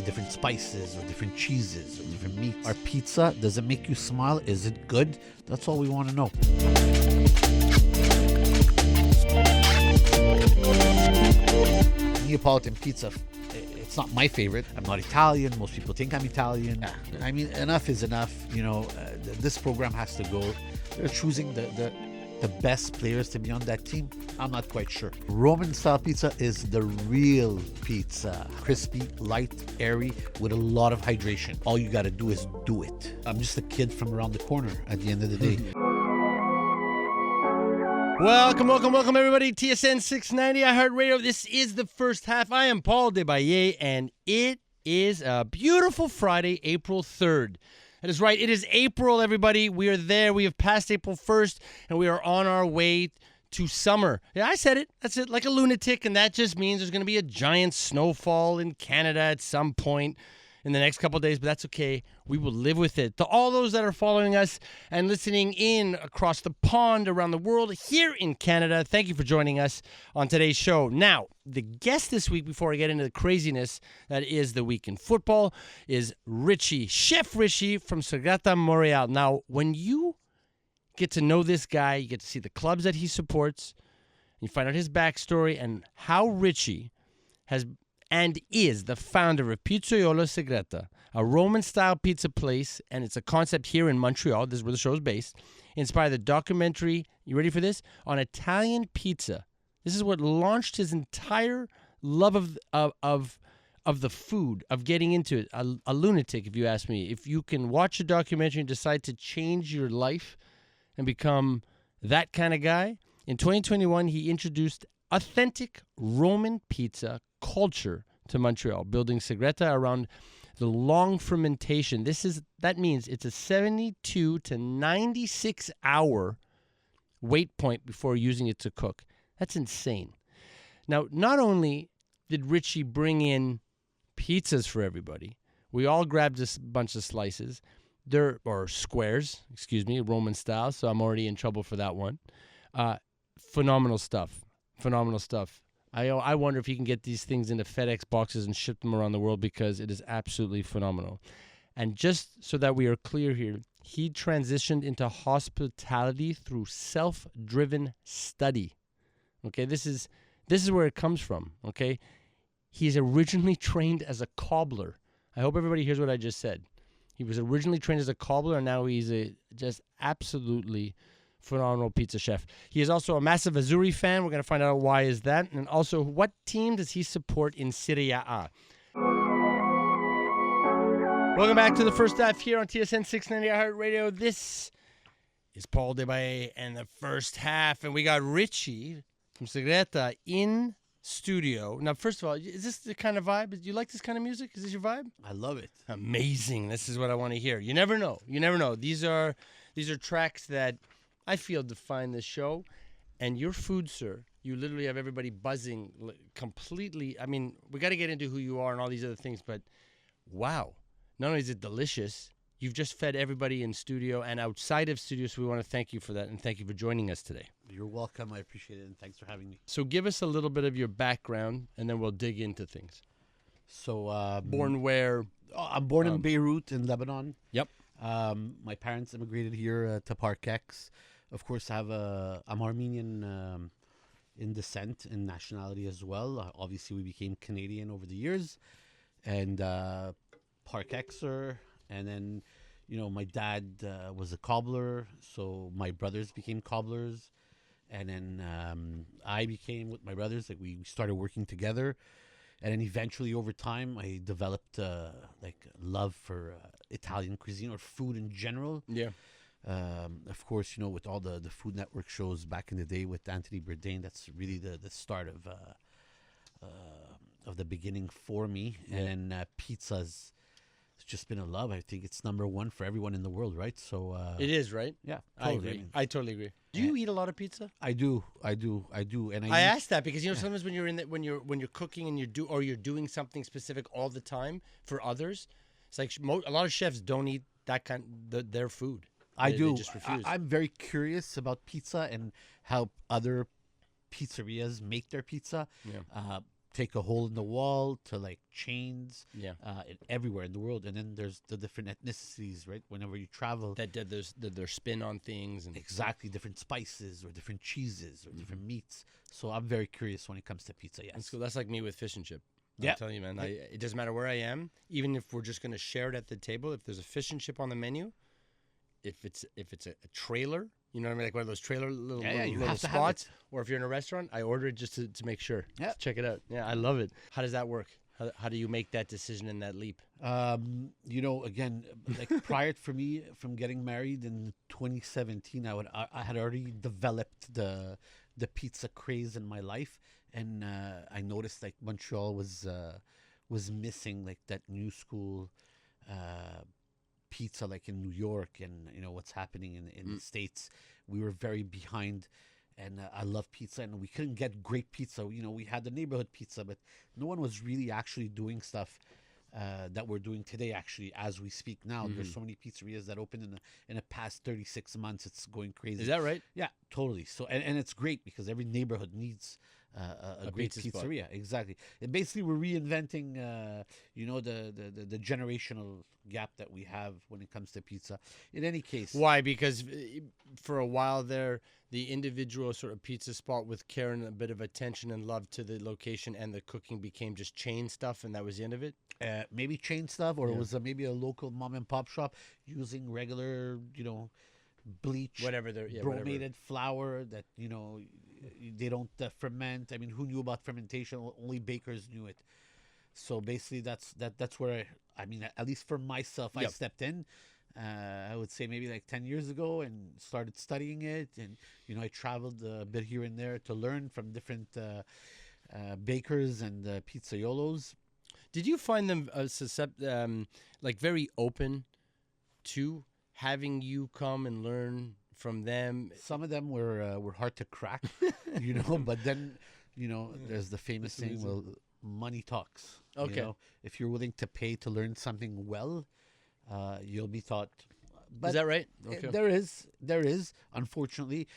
different spices or different cheeses or different meats. Our pizza, does it make you smile? Is it good? That's all we want to know. Neapolitan pizza, it's not my favorite. I'm not Italian. Most people think I'm Italian. I mean, enough is enough. This program has to go. They're choosing the best players to be on that team. I'm not quite sure. Roman style pizza is the real pizza. Crispy, light, airy, with a lot of hydration. All you got to do is do it. I'm just a kid from around the corner at the end of the day. Welcome, everybody. TSN 690, iHeartRadio. This is the first half. I am Paul Desbaillet, and it is a beautiful Friday, April 3rd. That is right. It is April, everybody. We are there. We have passed April 1st, and we are on our way to summer. Yeah, I said it. That's it, like a lunatic, and that just means there's going to be a giant snowfall in Canada at some point in the next couple of days, but that's okay. We will live with it. To all those that are following us and listening in across the pond, around the world, here in Canada, thank you for joining us on today's show. Now, the guest this week, before I get into the craziness that is the week in football, is Richie, Chef Richie from Segreta Montreal. Now, when you get to know this guy, you get to see the clubs that he supports, you find out his backstory and how Richie has and is the founder of Pizzaiolo Segreta, a Roman-style pizza place, and it's a concept here in Montreal. This is where the show is based. Inspired the documentary, you ready for this? On Italian pizza. This is what launched his entire love of the food, of getting into it. A lunatic, if you ask me. If you can watch a documentary and decide to change your life and become that kind of guy, in 2021, he introduced authentic Roman pizza culture to Montreal, building Segreta around the long fermentation. That means it's a 72 to 96 hour wait point before using it to cook. That's insane. Now, not only did Richie bring in pizzas for everybody, we all grabbed a bunch of slices, or squares, Roman style, so I'm already in trouble for that one. Phenomenal stuff. I wonder if he can get these things into FedEx boxes and ship them around the world, because it is absolutely phenomenal. And just so that we are clear here, he transitioned into hospitality through self-driven study. Okay, this is where it comes from. Okay, he's originally trained as a cobbler. I hope everybody hears what I just said. He was originally trained as a cobbler, and now he's just absolutely phenomenal pizza chef. He is also a massive Azzurri fan. We're going to find out why is that. And also, what team does he support in Serie A? Welcome back to the first half here on TSN 690 iHeartRadio. This is Paul Desbaillet and the first half. And we got Richie from Segreta in studio. Now, first of all, is this the kind of vibe? Do you like this kind of music? Is this your vibe? I love it. Amazing. This is what I want to hear. You never know. These are tracks that I feel define this show. And your food, sir, you literally have everybody buzzing completely. I mean, we got to get into who you are and all these other things, but wow. Not only is it delicious, you've just fed everybody in studio and outside of studio, so we want to thank you for that, and thank you for joining us today. You're welcome. I appreciate it, and thanks for having me. So give us a little bit of your background, and then we'll dig into things. So born where? I'm born in Beirut in Lebanon. Yep. My parents immigrated here to Park X. Of course, I'm Armenian in descent and nationality as well. Obviously, we became Canadian over the years, and Park Xer, and then my dad was a cobbler, so my brothers became cobblers, and then I became with my brothers. Like we started working together, and then eventually over time I developed love for Italian cuisine or food in general. Yeah. Of course, with all the Food Network shows back in the day with Anthony Bourdain, that's really the start of the beginning for me. Yeah. And pizzas, it's just been a love. I think it's number one for everyone in the world, right? So it is, right? Yeah, totally. I totally agree. Do you eat a lot of pizza? I do, and I asked that because sometimes when you're when you're cooking and you're doing something specific all the time for others, it's like a lot of chefs don't eat that their food. I do. They just refuse. I'm very curious about pizza and how other pizzerias make their pizza. Yeah. take a hole in the wall to like chains, Yeah. everywhere in the world. And then there's the different ethnicities, right? Whenever you travel, That did their spin on things and exactly, different spices or different cheeses or different meats. So I'm very curious when it comes to pizza. Yes. That's cool. That's like me with fish and chip. Yeah. I'm telling you, man. It doesn't matter where I am. Even if we're just going to share it at the table, if there's a fish and chip on the menu, if it's a trailer, you know what I mean, like one of those trailer little you little have to have spots, it. or if you're in a restaurant, I order it just to make sure. Yeah. Just check it out. Yeah, I love it. How does that work? How do you make that decision and that leap? Again, like prior for me from getting married in 2017, I had already developed the pizza craze in my life, and I noticed like Montreal was missing like that new school pizza like in New York, and what's happening in the States. We were very behind, and I love pizza, and we couldn't get great pizza. We had the neighborhood pizza, but no one was really actually doing stuff that we're doing today, actually, as we speak now. There's so many pizzerias that opened in the past 36 months. It's going crazy. Is that right? Yeah, totally. So and it's great because every neighborhood needs a great pizza spot. pizzeria. Exactly. And basically, we're reinventing, the generational gap that we have when it comes to pizza. In any case, Why? Because for a while there, the individual sort of pizza spot with care and a bit of attention and love to the location and the cooking became just chain stuff, and that was the end of it. maybe chain stuff, or it Yeah. was maybe a local mom and pop shop using regular, bleach, Whatever they're bromated flour that they don't ferment. I mean, who knew about fermentation? Only bakers knew it. So basically, that's where I mean, at least for myself, I Yep. stepped in. I would say maybe like 10 years ago, and started studying it. And I traveled a bit here and there to learn from different bakers and pizzaiolos. Did you find them like very open to having you come and learn from them? Some of them were hard to crack, but then there's the famous saying, well, money talks. Okay. If you're willing to pay to learn something well, you'll be taught. But Is that right? Okay. there is, unfortunately.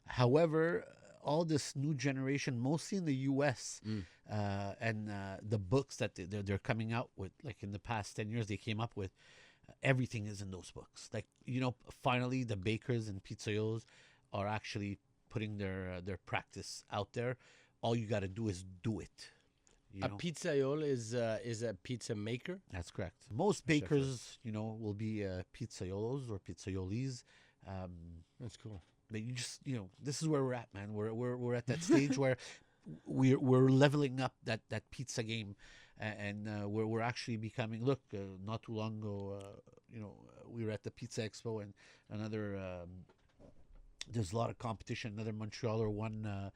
However, all this new generation, mostly in the U.S., and the books that they're coming out with, like in the past 10 years, they came up with, everything is in those books. Like, finally the bakers and pizzaiolos are actually putting their practice out there. All you got to do is do it. A pizzaiolo is a pizza maker. That's correct. Most bakers, will be pizzaiolos or pizzaiolis. That's cool. But you just, this is where we're at, man. We're at that stage where we're leveling up that pizza game, and we're actually becoming. Look, not too long ago, we were at the Pizza Expo, and another. There's a lot of competition. Another Montrealer won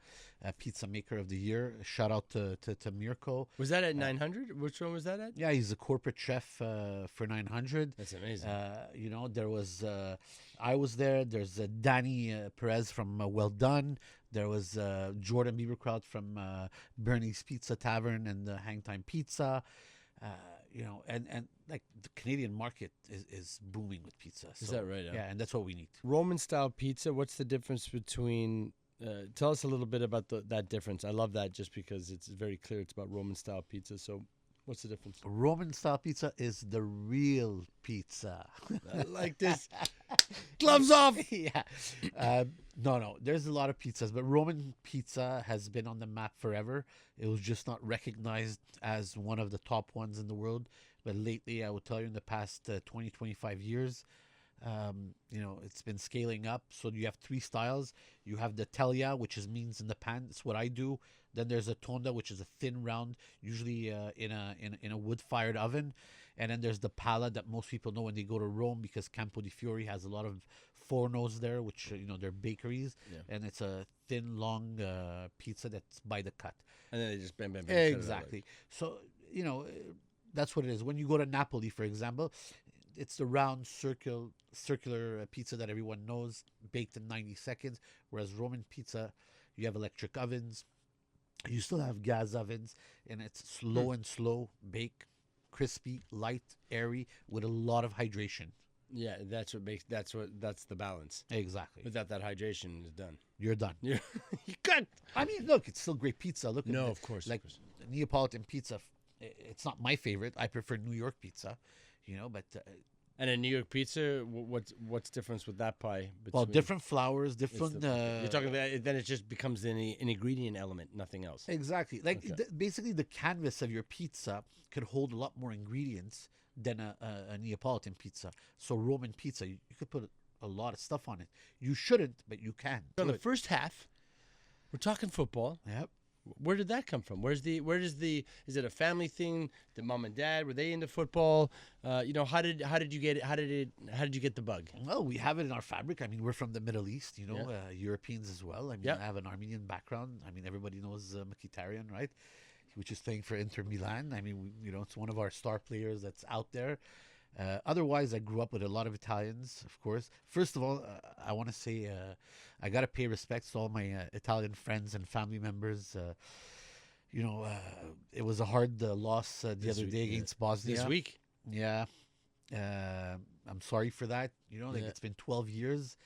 Pizza Maker of the Year. Shout out to Mirko. Was that at 900? Which one was that at? Yeah, he's a corporate chef for 900. That's amazing. There was I was there. There's Danny Perez from Well Done. There was Jordan Bieberkraut from Bernie's Pizza Tavern and the Hang Time Pizza. And like the Canadian market is booming with pizza. Is that right? Yeah, and that's what we need. Roman style pizza. What's the difference between? Tell us a little bit about that difference. I love that just because it's very clear it's about Roman style pizza. So, what's the difference? Roman style pizza is the real pizza. I like this. Gloves off. Yeah. No. There's a lot of pizzas, but Roman pizza has been on the map forever. It was just not recognized as one of the top ones in the world. But lately, I would tell you, in the past 20, 25 years, it's been scaling up. So you have three styles. You have the teglia, which means in the pan. That's what I do. Then there's a tonda, which is a thin round, usually in a wood-fired oven. And then there's the pala that most people know when they go to Rome, because Campo di Fiori has a lot of fornos there, which they're bakeries, and it's a thin, long pizza that's by the cut. And then they just bam. Exactly. So that's what it is. When you go to Napoli, for example, it's the round circular pizza that everyone knows, baked in 90 seconds. Whereas Roman pizza, you have electric ovens, you still have gas ovens, and it's slow bake, crispy, light, airy, with a lot of hydration. Yeah, that's the balance. Exactly. Without that hydration, it's done. You're done. You got. I mean, look, it's still great pizza. Look, No, at of course. Like Neapolitan pizza, it's not my favorite. I prefer New York pizza, but And a New York pizza, what's difference with that pie? well, different flours, different. You're talking about then it just becomes an ingredient element, nothing else. Exactly. Like Okay. basically, the canvas of your pizza could hold a lot more ingredients than a Neapolitan pizza. So Roman pizza, you could put a lot of stuff on it. You shouldn't, but you can. So in the first half, we're talking football. Yep. Where did that come from? Is it a family thing? The mom and dad, were they into football? How did you get it? How did you get the bug? Well, we have it in our fabric. I mean, we're from the Middle East, Yeah. Europeans as well. I mean, Yeah. I have an Armenian background. I mean, everybody knows Mkhitaryan, right? Which is playing for Inter Milan. I mean, it's one of our star players that's out there. Otherwise, I grew up with a lot of Italians, of course. First of all, I want to say I got to pay respects to all my Italian friends and family members. It was a hard loss the This other week, day yeah. against Bosnia. This week. Yeah. I'm sorry for that. Yeah. It's been 12 years,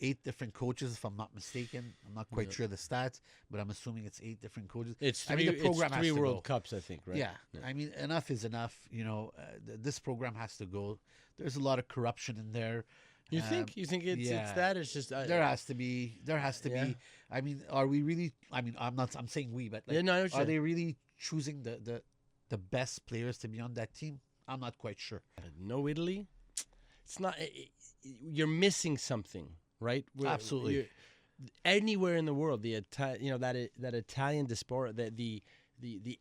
8 different coaches, if I'm not mistaken. I'm not quite sure the stats, but I'm assuming it's 8 different coaches. It's I three. mean, the program it's has 3 to World go. Cups, I think, right? Yeah. I mean, enough is enough. This program has to go. There's a lot of corruption in there. You think? You think it's yeah. that? It's just There has to be. Yeah. I mean, are we really? I mean, I'm saying we, but like, Yeah, no, I know what you're are they really choosing the best players to be on that team? I'm not quite sure. No Italy. It's not. You're missing something, right? Absolutely. Anywhere in the world, that Italian diaspora, the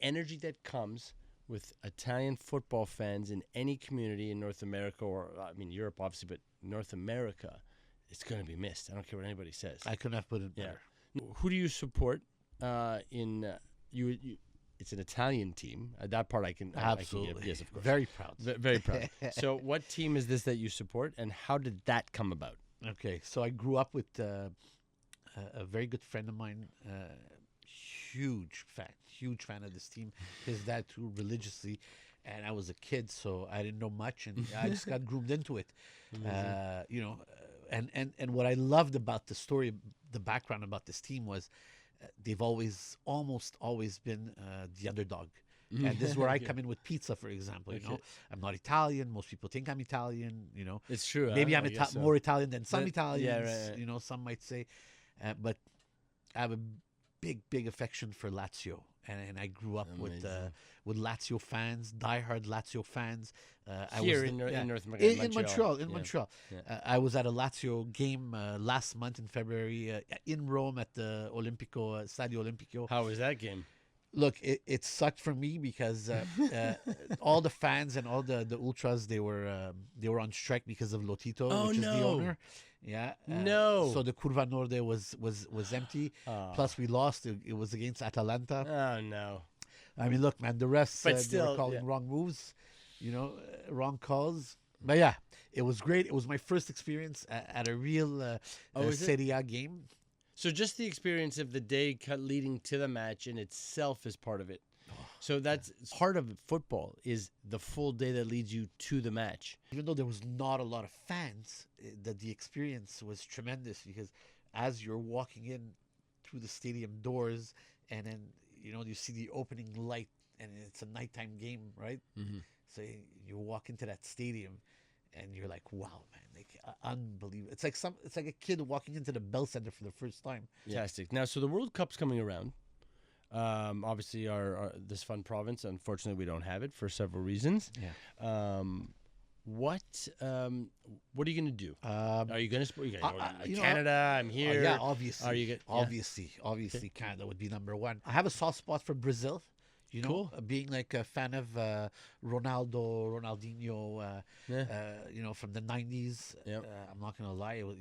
energy that comes with Italian football fans in any community in North America, or I mean Europe, obviously, but North America, it's going to be missed. I don't care what anybody says. I couldn't have put it Yeah. better. Who do you support? You it's an Italian team. That part I can Absolutely. I can give. Yes, of course. Very proud. Very proud. So, what team is this that you support, and how did that come about? Okay, so I grew up with a very good friend of mine, huge fan of this team. His dad too, religiously, and I was a kid, so I didn't know much, and I just got groomed into it. And what I loved about the story, the background about this team was they've almost always been the underdog. And this is where I come in with pizza, for example. I'm not Italian. Most people think I'm Italian. It's true. Maybe huh? I'm I guess so. more Italian than some Yeah, Italians. right. Some might say, but I have a big affection for Lazio, and I grew up with Lazio fans, diehard Lazio fans. Here in North America, in Montreal. Yeah. Montreal. Yeah. I was at a Lazio game last month in February in Rome at the Olimpico, Stadio Olimpico. How was that game? Look, it sucked for me because all the fans and all the ultras they were on strike because of Lotito, which is the owner. Yeah. No. So the Curva Norde was empty. Oh. Plus we lost. It was against Atalanta. Oh no. I mean, look, man, the refs But they still, were calling yeah. wrong moves, wrong calls. But yeah, it was great. It was my first experience at a real is it? Serie A game. So just the experience of the day leading to the match in itself is part of it. So that's part of football is the full day that leads you to the match. Even though there was not a lot of fans, the experience was tremendous because as you're walking in through the stadium doors and then, you see the opening light and it's a nighttime game, right? Mm-hmm. So you walk into that stadium and you're like, wow, man, unbelievable. It's like a kid walking into the Bell Center for the first time. Fantastic. Now, so the World Cup's coming around. Obviously, our this fun province, unfortunately, we don't have it for several reasons. Yeah. What are you going to do? Are you going to support? You Canada, I'm here. Yeah, obviously. Are you Obviously, Canada would be number one. I have a soft spot for Brazil. Cool. Being like a fan of Ronaldinho, from the 90s. Yep. I'm not gonna lie, it was,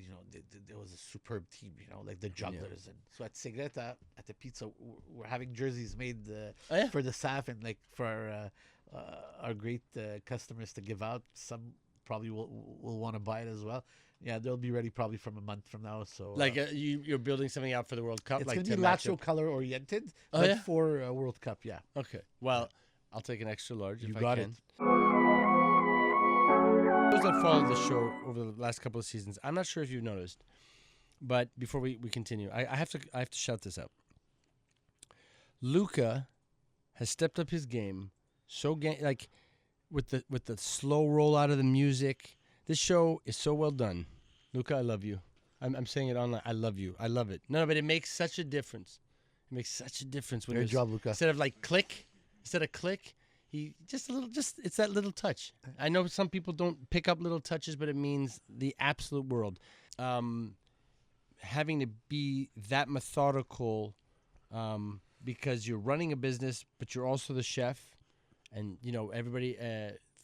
there was a superb team, like the jugglers. And so at Segreta, at the pizza, we're having jerseys made for the staff and like for our great customers to give out. Some probably will want to buy it as well. Yeah, they'll be ready probably from a month from now. So you're building something out for the World Cup. it's like going to be match Lazio up- color oriented, Oh, but yeah? for World Cup. Yeah, Okay. Well, I'll take an extra large you if got I it. can. Those that followed the show over the last couple of seasons, I'm not sure if you've noticed, but before we continue, I have to shout this out. Luca has stepped up his game. Like with the slow roll out of the music. This show is so well done. Luca, I love you. I'm saying it online. I love you. I love it. No, but it makes such a difference. It makes such a difference when Great job, Luca. instead of click, he it's that little touch. I know some people don't pick up little touches, but it means the absolute world. Having to be that methodical because you're running a business, but you're also the chef. And, everybody,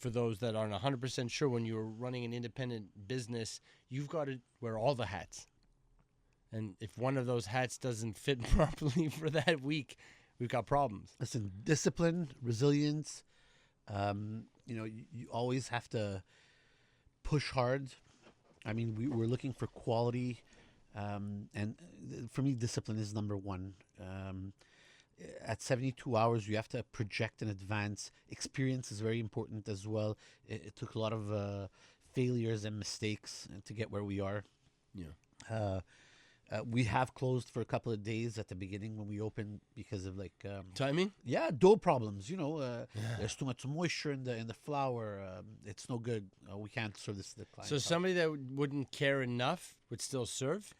for those that aren't 100% sure, when you're running an independent business, you've got to wear all the hats. And if one of those hats doesn't fit properly for that week, we've got problems. Listen, discipline, resilience. You always have to push hard. I mean, we're looking for quality. And for me, discipline is number one. At 72 hours, you have to project in advance. Experience is very important as well. It took a lot of failures and mistakes to get where we are. Yeah. We have closed for a couple of days at the beginning when we opened because of timing. Yeah, dough problems. There's too much moisture in the flour. It's no good. We can't serve this to the client. So somebody that wouldn't care enough would still serve.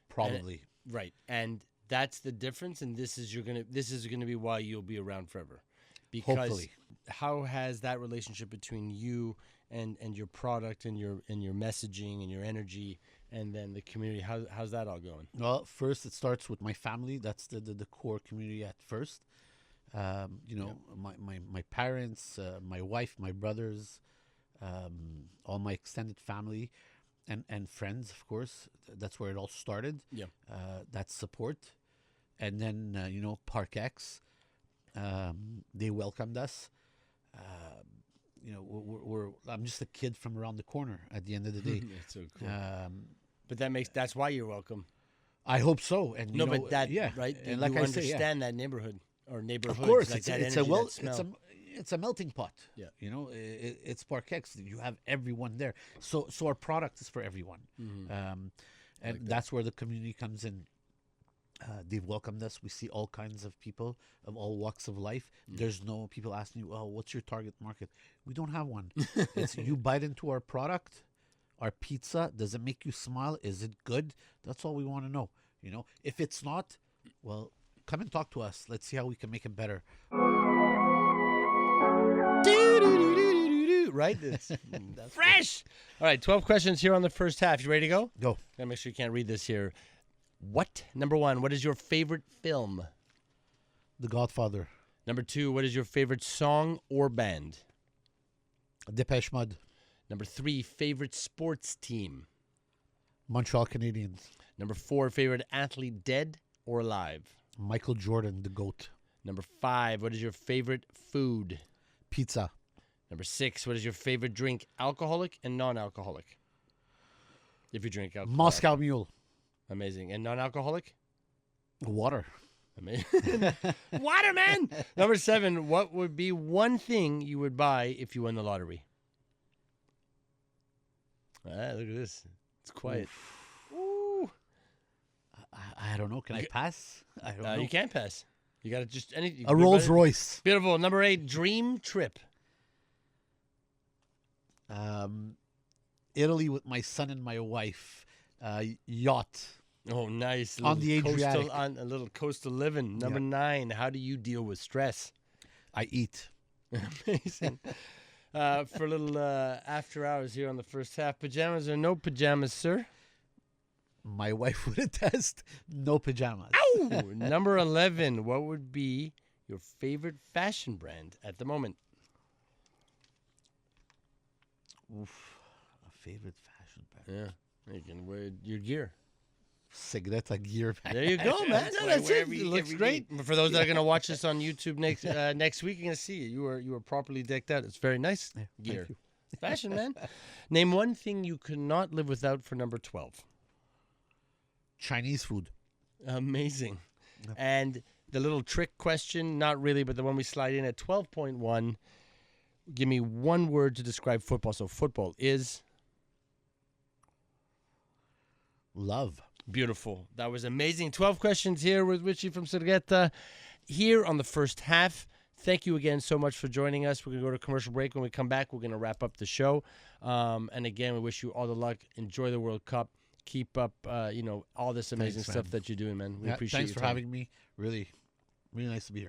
Probably. Right. And that's the difference, and this is gonna be why you'll be around forever. Because hopefully. How has that relationship between you and your product and your messaging and your energy and then the community, how's that all going? Well, first it starts with my family. That's the core community at first. My parents, my wife, my brothers, all my extended family. And friends, of course. That's where it all started. Yeah. That's support. And then, Park X, they welcomed us. I'm just a kid from around the corner at the end of the day. That's so cool. But that's why you're welcome. I hope so. And right? And like you understand that neighborhood or neighborhoods. Of course, like it's a melting pot. Yeah. It's Park X. You have everyone there. So our product is for everyone. Mm-hmm. And that's where the community comes in. They've welcomed us. We see all kinds of people of all walks of life. There's no people asking you, what's your target market? We don't have one. It's you bite into our product, our pizza. Does it make you smile? Is it good? That's all we want to know. If it's not, well, come and talk to us. Let's see how we can make it better. Right? That's fresh. All right, 12 questions here on the first half. You ready to go? Go. Gotta make sure you can't read this here. Number one, what is your favorite film? The Godfather. Number two, what is your favorite song or band? Depeche Mode. Number three, favorite sports team? Montreal Canadiens. Number four, favorite athlete, dead or alive? Michael Jordan, the GOAT. Number five, what is your favorite food? Pizza. Number six, what is your favorite drink, alcoholic and non-alcoholic? If you drink alcohol. Moscow Mule. Amazing. And non-alcoholic? Water. Amazing. Water, man! Number seven, what would be one thing you would buy if you won the lottery? Look at this. It's quiet. Ooh. I don't know. Can I pass? I don't know. You can't pass. You got to just... A Rolls Royce. Beautiful. Number 8, dream trip. Italy with my son and my wife. Yacht. Oh, nice. On the Adriatic. On a little coastal living. Number 9, how do you deal with stress? I eat. Amazing. For a little after hours here on the first half, pajamas or no pajamas, sir? My wife would attest, no pajamas. Ow! Number 11, what would be your favorite fashion brand at the moment? Oof, a favorite fashion brand. Yeah, you can wear your gear. Segreta gear. There you go, man. That's it. It looks great. For those that are going to watch this on YouTube next week, you're going to see it. You are properly decked out. It's very nice gear. Fashion, man. Name one thing you cannot live without for number 12. Chinese food. Amazing. Yep. And the little trick question, not really, but the one we slide in at 12.1, give me one word to describe football. So football is? Love. Beautiful. That was amazing. 12 questions here with Richie from Segreta here on the first half. Thank you again so much for joining us. We're going to go to commercial break. When we come back, we're going to wrap up the show. And again, we wish you all the luck. Enjoy the World Cup. Keep up, all this amazing stuff that you're doing, man. We appreciate it. Thanks for having me. Really, really nice to be here.